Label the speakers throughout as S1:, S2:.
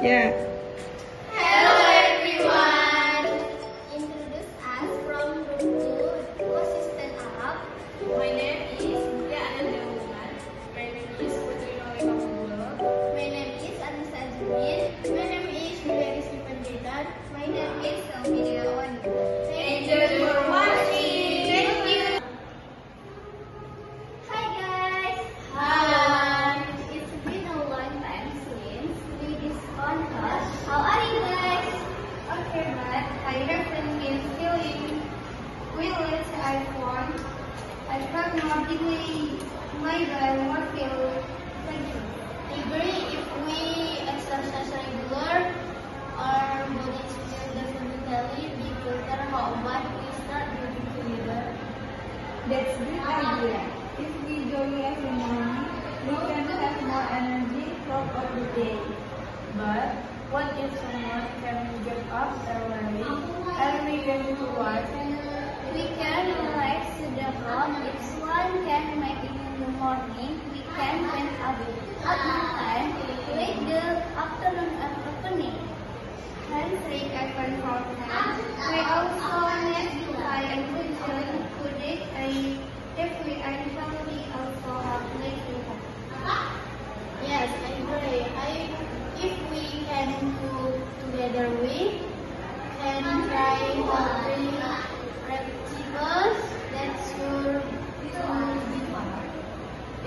S1: Yeah.
S2: Hello everyone! Introduce us from room 2, Ecosystem Arab.
S3: My name is Mutia Ananda Usman. My name is Putri Nori Kambulo.
S2: My name is Anissa Azmin. My name is Julia Rizky Panjaitan. My name is Selvi Dewan.
S3: Thank you for watching.
S2: Thank you. Hi guys!
S3: Hi.
S2: It's been a long time since we this on us. How are you guys? Okay, but I definitely feeling with iPhone. I felt more deeply my guy more feel thank you. Agree if we exercise regular, our bodies will definitely be better. How about we start doing together?
S1: That's a good idea. If we jog every morning, we can have more energy throughout the day.
S3: But what if someone can get up early? Are we going to work?
S2: We can relax the clock. If one can make it in the morning, we can wake up at nighttime, like the afternoon opening. Hence, like I can for time. We also need to pay attention to this. If we actually also have like to have. Yes, I agree. If we can do together, we can try having practicals that should be fun.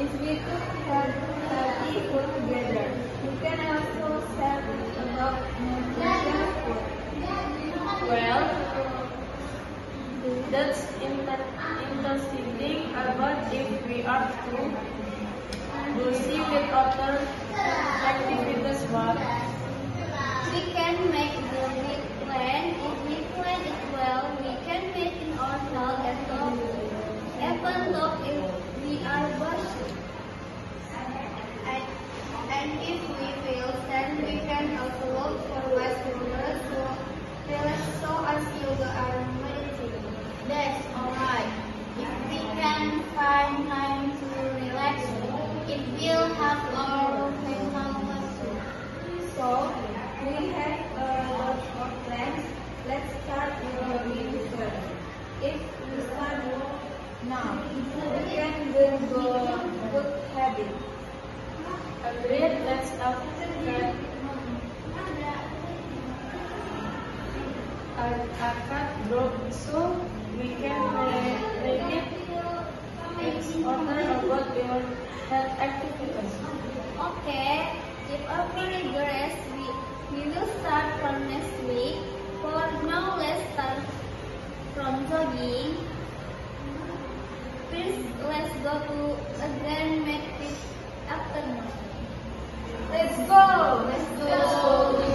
S1: If we cook healthy food together, we can also share about nutrition food.
S3: Well, that's interesting. But if we are to busy with other activities, what?
S2: We can make the big plan. If we plan it well, we can make in our house and talk. Even though if we are busy. And if we fail, then we can also look for ways to learn so as yoga or meditating. That's alright. If we can find time to relax, it will help our mental health.
S1: So, we have a lot of plans. Let's start with the research. If we start now, we can build a good habit.
S3: Agreed, let's start that. A cut group so we can make it order about your health activities.
S2: Okay, if our progress, we will start from next week. For now, let's start from jogging. First, let's go to a grand active afternoon.
S1: Let's go!
S2: Let's go!